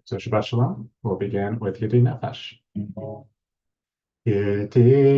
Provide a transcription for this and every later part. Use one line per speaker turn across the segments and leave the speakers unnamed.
So Shabbat Shalom. We'll begin with Yedi Nefesh. Yedi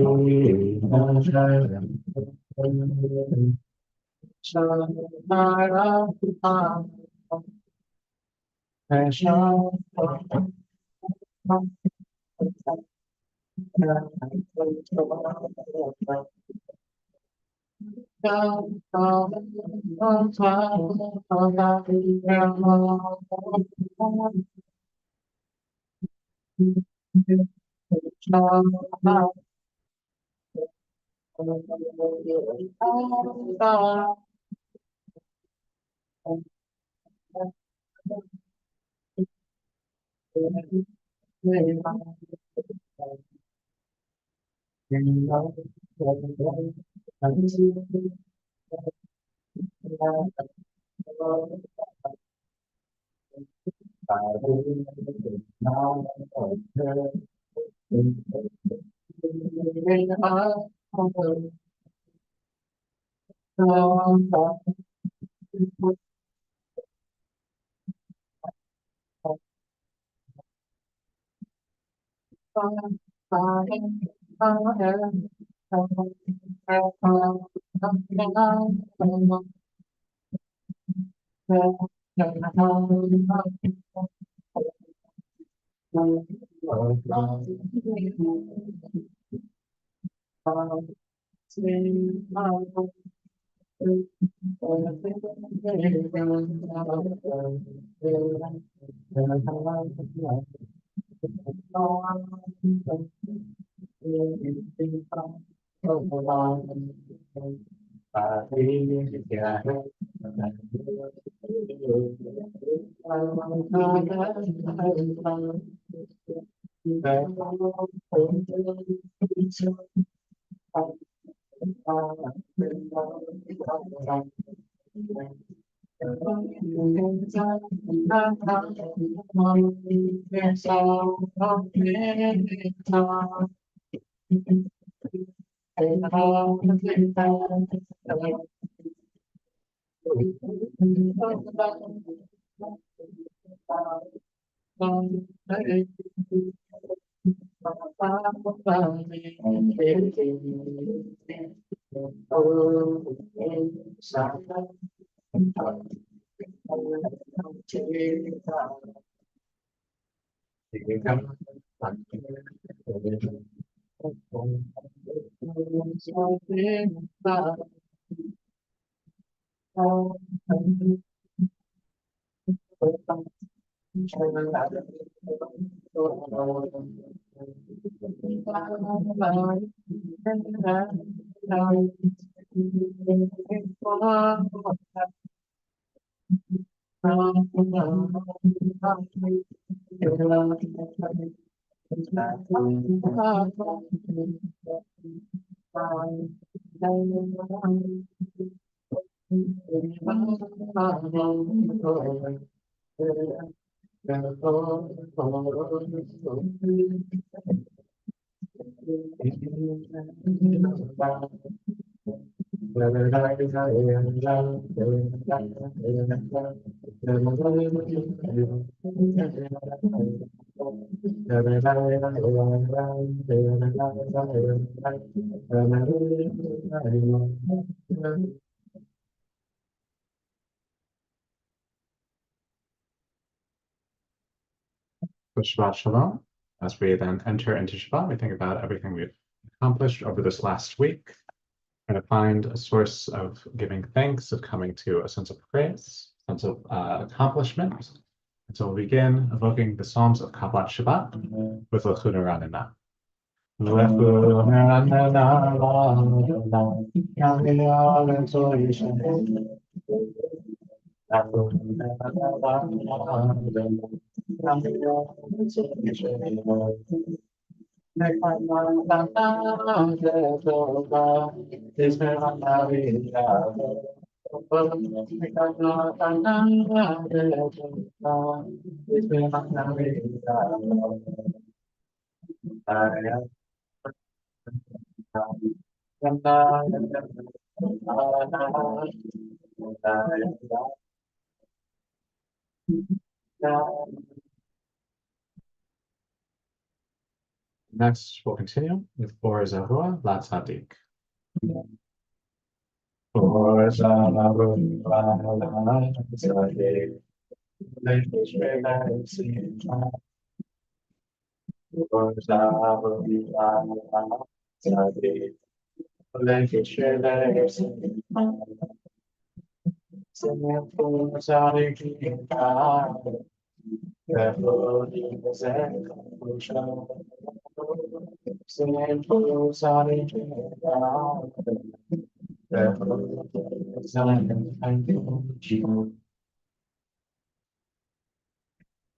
Shabbat Shalom. As we then enter into Shabbat, we think about everything we've accomplished over this last week, trying to find a source of giving thanks, of coming to a sense of praise, sense of accomplishment. And so we'll begin evoking the Psalms of Kabbalat Shabbat with Lechu Neranenah. Lechu Next, we'll continue with Or Zavua La Tzadik. Or Zavua La Tzadik. Or Zavua La Tzadik.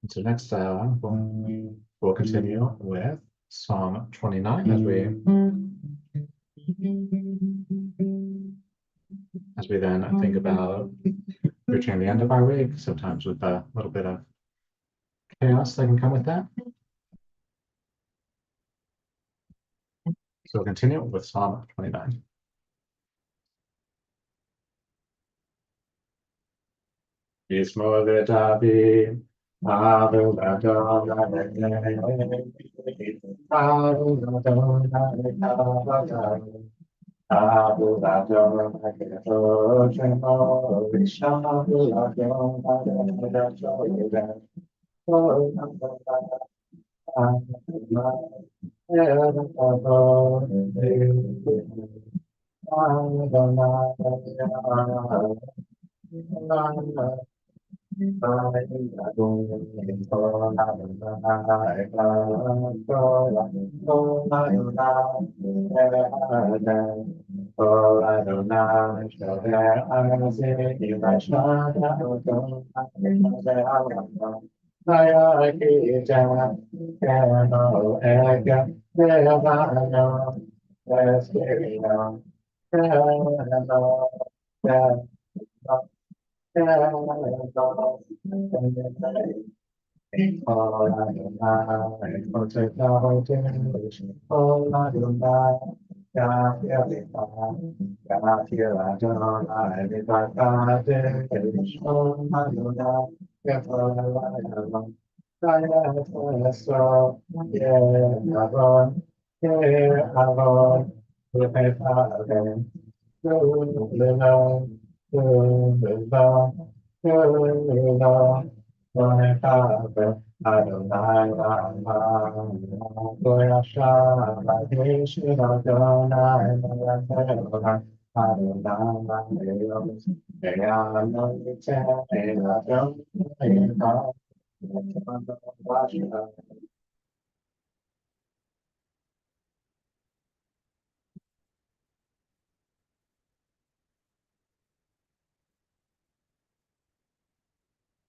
So next, we'll continue with Psalm 29 as we then think about reaching the end of our week, sometimes with a little bit of chaos that can come with that. So we'll continue with Psalm 29. Yismo v'David, Avu Adonai, Avu Adonai, Avu Adonai, Shemo Vishavu Adonai,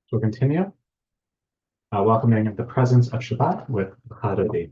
So we'll continue, welcoming the presence of Shabbat with Chadodi.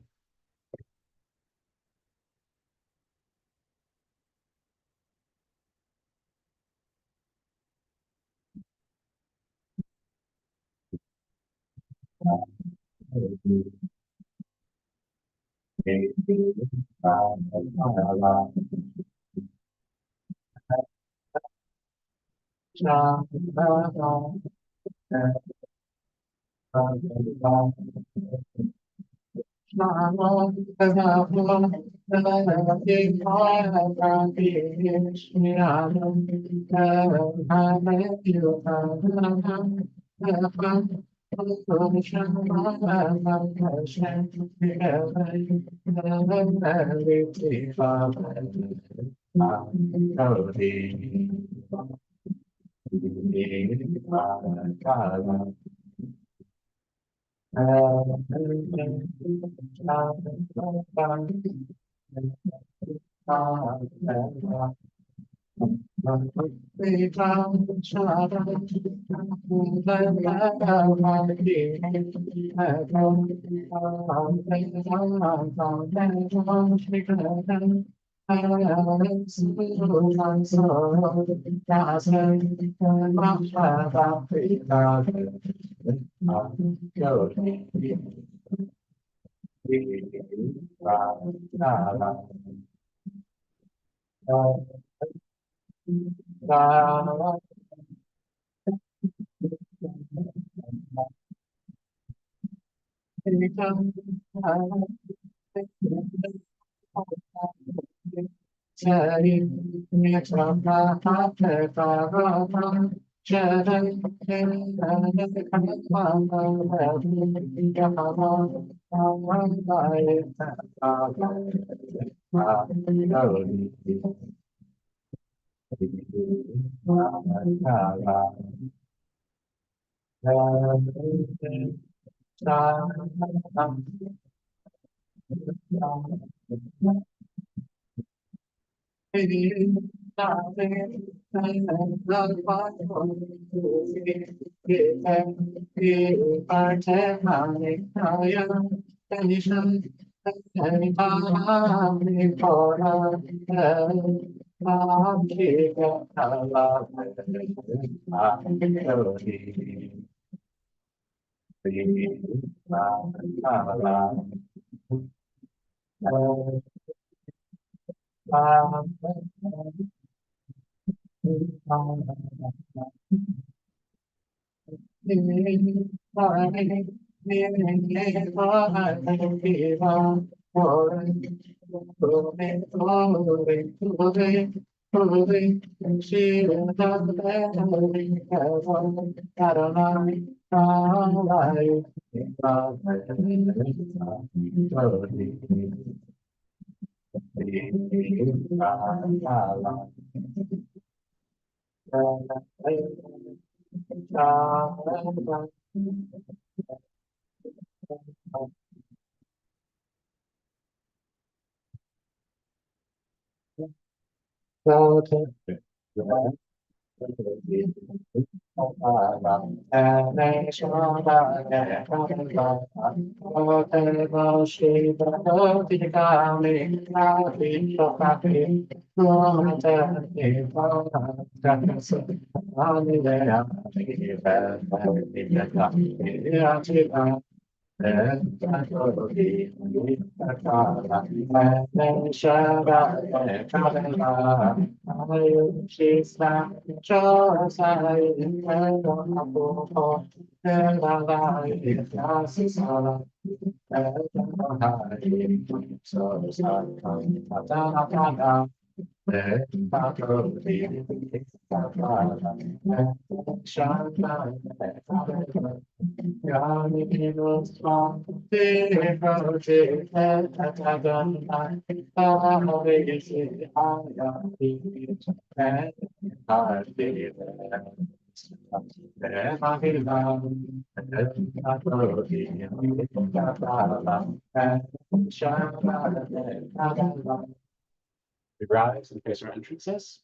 We rise and face our entrances.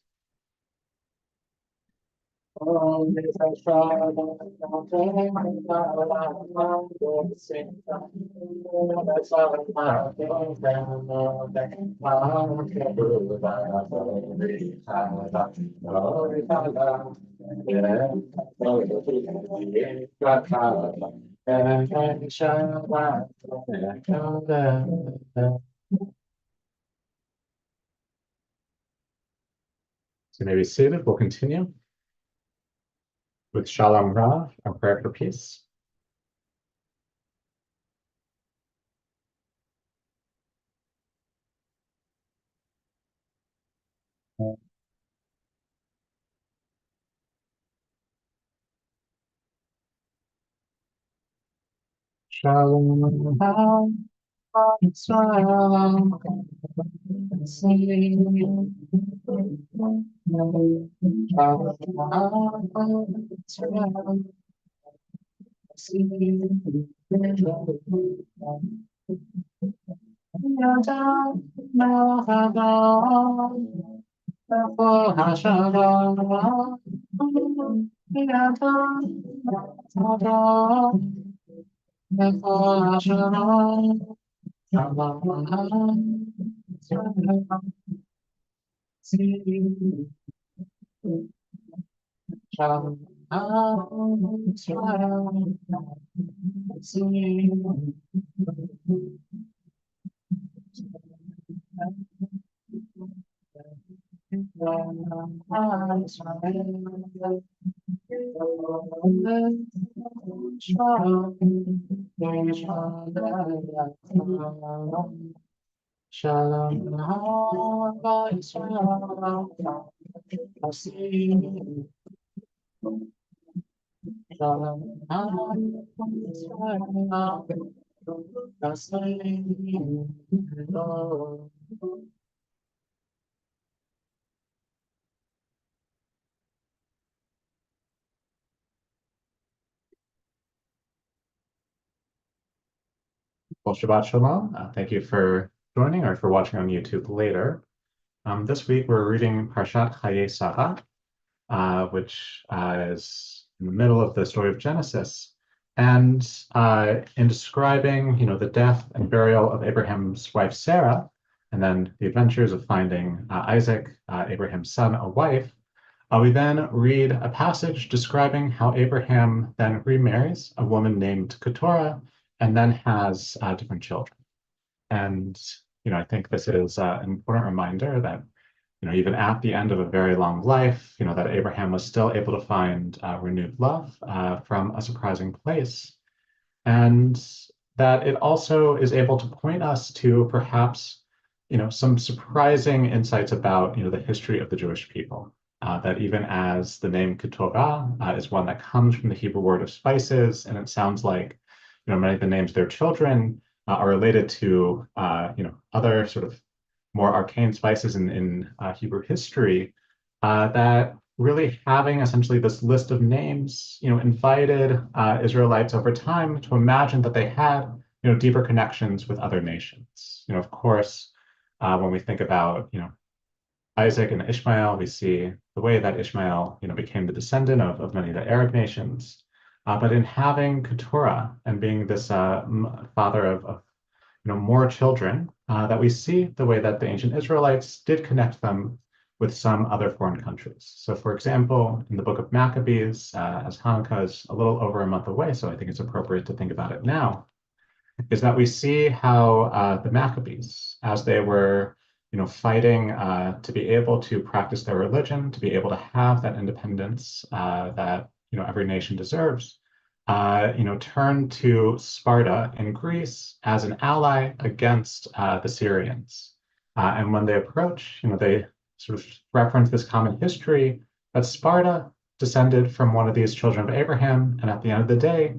So maybe seated, we'll continue with Shalom Ra, our prayer for peace. Shalom Ra, Shalom Shalom Hava Israel, Hasid. Shalom Hava Israel, Hasid. Well, Shabbat Shalom. Thank you for joining or for watching on YouTube later. This week we're reading Parshat Chayei Sarah, which is in the middle of the story of Genesis. And in describing, the death and burial of Abraham's wife Sarah, and then the adventures of finding Isaac, Abraham's son, a wife, we then read a passage describing how Abraham then remarries a woman named Keturah and then has different children. And, I think this is an important reminder that, even at the end of a very long life, that Abraham was still able to find renewed love from a surprising place. And that it also is able to point us to perhaps, some surprising insights about, the history of the Jewish people. That even as the name Keturah is one that comes from the Hebrew word of spices, and it sounds like, many of the names of their children are related to, other sort of more arcane spices in Hebrew history, that really having essentially this list of names, invited Israelites over time to imagine that they had, deeper connections with other nations. Of course, when we think about, Isaac and Ishmael, we see the way that Ishmael, became the descendant of many of the Arab nations. But in having Keturah and being this father of more children, that we see the way that the ancient Israelites did connect them with some other foreign countries. So, for example, in the book of Maccabees, as Hanukkah is a little over a month away, so I think it's appropriate to think about it now, is that we see how the Maccabees, as they were, fighting to be able to practice their religion, to be able to have that independence that every nation deserves, turned to Sparta in Greece as an ally against the Syrians. And when they approach, they sort of reference this common history that Sparta descended from one of these children of Abraham, and at the end of the day,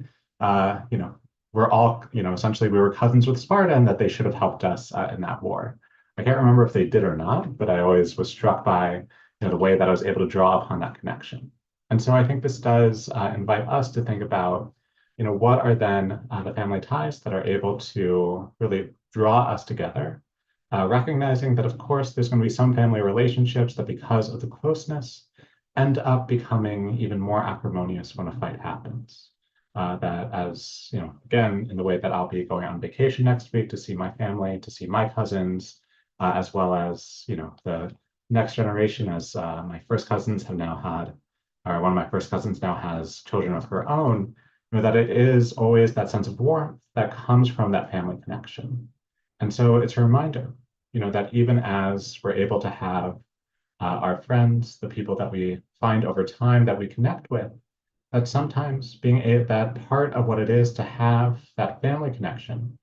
we're all, essentially we were cousins with Sparta, and that they should have helped us in that war. I can't remember if they did or not, but I always was struck by, the way that I was able to draw upon that connection. And so I think this does invite us to think about, what are then the family ties that are able to really draw us together, recognizing that, of course, there's going to be some family relationships that, because of the closeness, end up becoming even more acrimonious when a fight happens. That as, again, in the way that I'll be going on vacation next week to see my family, to see my cousins, as well as, the next generation, as my first cousins have now had, or one of my first cousins now has children of her own, that it is always that sense of warmth that comes from that family connection. And so it's a reminder, that even as we're able to have our friends, the people that we find over time that we connect with, that sometimes that part of what it is to have that family connection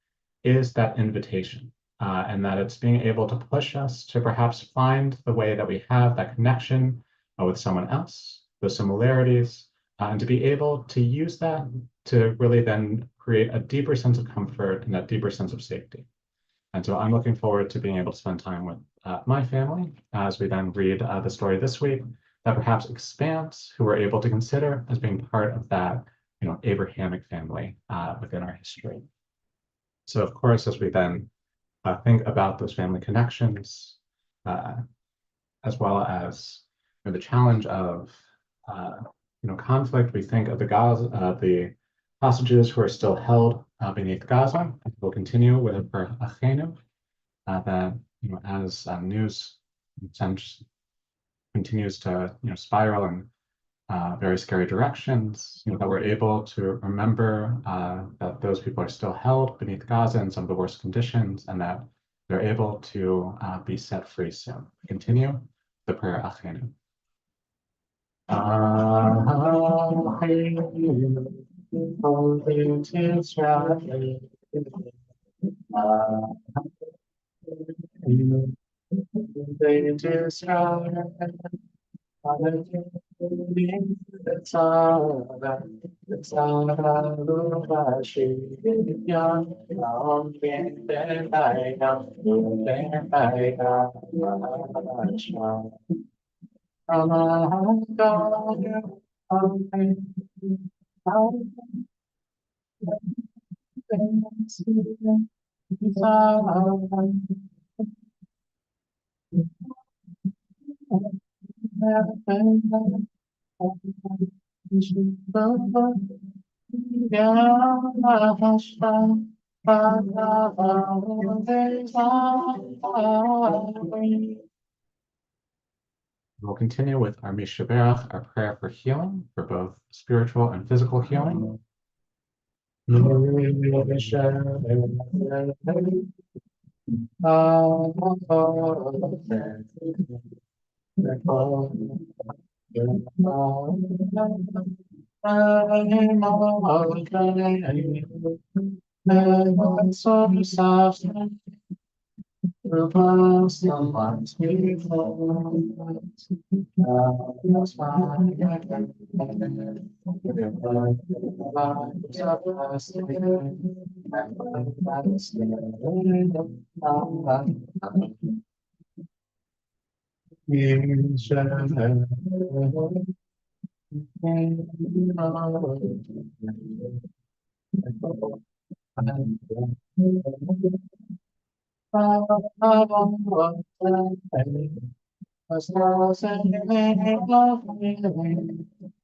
is that invitation, and that it's being able to push us to perhaps find the way that we have that connection with someone else, the similarities, and to be able to use that to really then create a deeper sense of comfort and that deeper sense of safety. And so I'm looking forward to being able to spend time with my family as we then read the story this week that perhaps expands who we're able to consider as being part of that, Abrahamic family within our history. So, of course, as we then think about those family connections, as well as the challenge of conflict, we think of the hostages who are still held beneath Gaza. We'll continue with Achenu, that as news continues to spiral in very scary directions, that we're able to remember that those people are still held beneath Gaza in some of the worst conditions, and that they're able to be set free soon. Continue the prayer Achenu. They describe it's all that it's all about she young long been there by now there by now from a God We'll continue with our Mishaberach, our prayer for healing, for both spiritual and physical healing.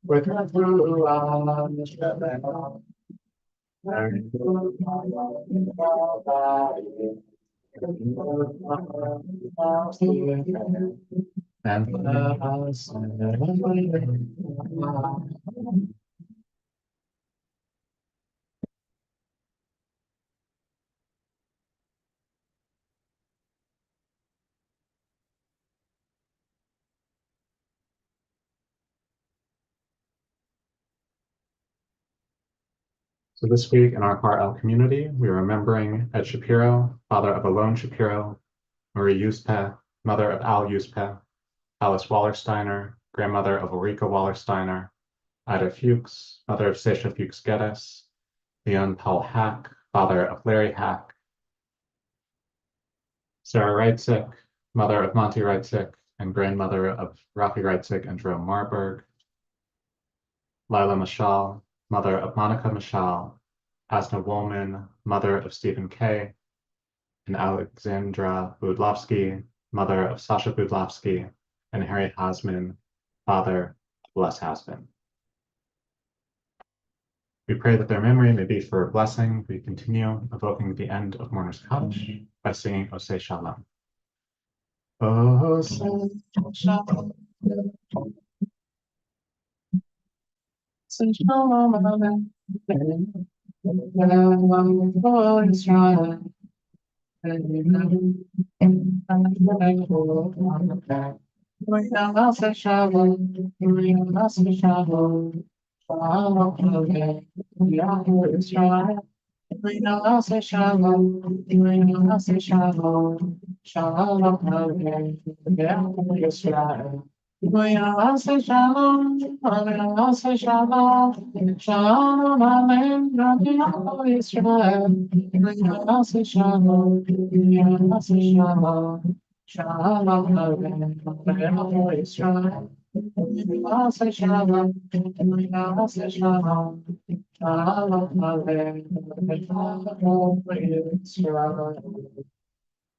With her through So this week in our Har El community, we are remembering Ed Shapiro, father of Alon Shapiro, Marie Yuspeh, mother of Al Yuspeh, Alice Wallersteiner, grandmother of Ulrika Wallersteiner, Ida Fuchs, mother of Sasha Fuchs Geddes, Leon Paul Hack, father of Larry Hack, Sarah Reitzik, mother of Monty Reitzik, and grandmother of Rafi Reitzik and Jerome Marburg, Lila Mashal, mother of Monica Mashal, Asna Woolman, mother of Stephen Kay, and Alexandra Budlovsky, mother of Sasha Budlovsky, and Harry Hasman, father of Les Hasman. We pray that their memory may be for a blessing. We continue evoking the end of Mourner's Kaddish by singing Oseh Shalom. Oseh Shalom. Shalom Aleichem.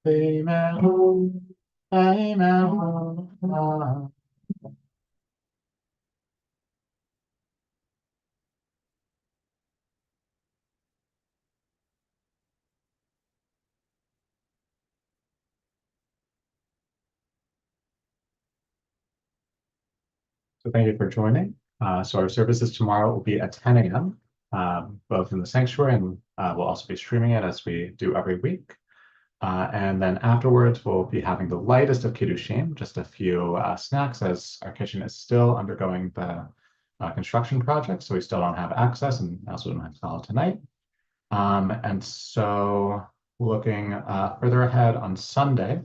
Amen. So thank you for joining. So our services tomorrow will be at 10 a.m., both in the sanctuary, and we'll also be streaming it as we do every week. And then afterwards, we'll be having the lightest of Kiddushim, just a few snacks, as our kitchen is still undergoing the construction project, so we still don't have access, and also don't have salad tonight. And so looking further ahead on Sunday,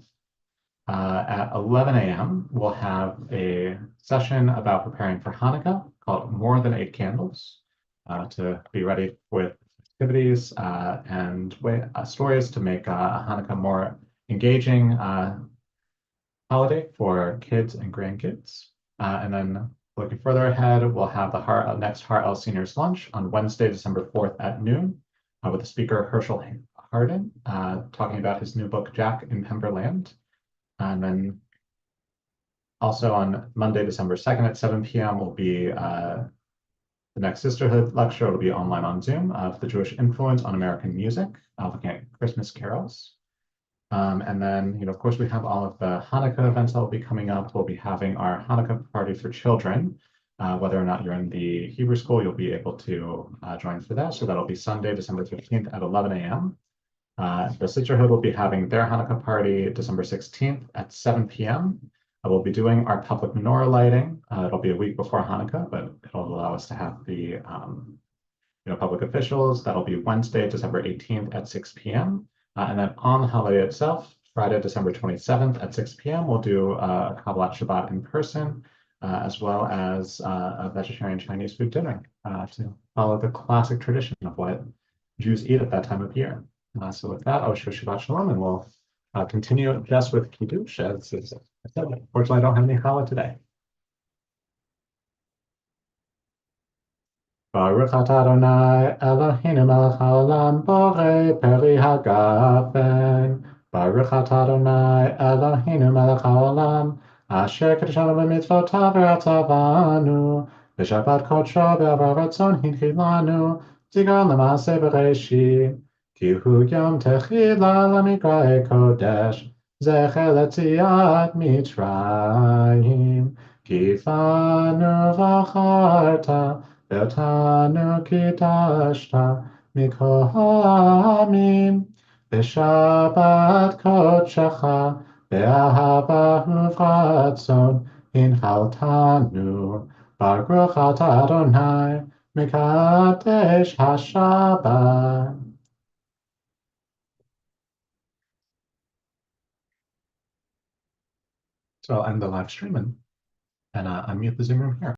At 11 a.m., we'll have a session about preparing for Hanukkah called More Than Eight Candles to be ready with activities and stories to make Hanukkah more engaging holiday for kids and grandkids. And then looking further ahead, we'll have the next Hartell Seniors Lunch on Wednesday, December 4th at noon with the speaker Herschel Harding talking about his new book, Jack in Pemberland. And then also on Monday, December 2nd at 7 p.m. will be the next Sisterhood lecture. It'll be online on Zoom of the Jewish influence on American music, looking at Christmas carols. And then, of course, we have all of the Hanukkah events that will be coming up. We'll be having our Hanukkah party for children. Whether or not you're in the Hebrew school, you'll be able to join for that. So that'll be Sunday, December 15th at 11 a.m. The Sisterhood will be having their Hanukkah party December 16th at 7 p.m. We'll be doing our public menorah lighting. It'll be a week before Hanukkah, but it'll allow us to have the public officials. That'll be Wednesday, December 18th at 6 p.m. And then on the holiday itself, Friday, December 27th at 6 p.m., we'll do a Kabbalat Shabbat in person, as well as a vegetarian Chinese food dinner to follow the classic tradition of what Jews eat at that time of year. So with that, I'll show Shabbat Shalom, and we'll continue just with Kiddush. As I said, unfortunately, I don't have any challah today. Baruch atah Adonai Eloheinu melech haolam borei peri hagafen. Baruch atah Adonai Eloheinu melech haolam asher kedeshanu b'mitzvotav v'atzavanu b'shabbat kodsho b'avar ratzon hinchilanu zigon l'maaseh b'reishit ki hu yom techila l'mikra'e kodesh zecher l'tziat Mitzrayim kifanu v'acharta Ve'otanu kidashta mikol ha'amim B'shabbat kodshecha be'ahava uvratzon hinhaltanu Baruch atah Adonai mekadesh haShabbat. So I'll end the live stream and unmute the Zoom room here.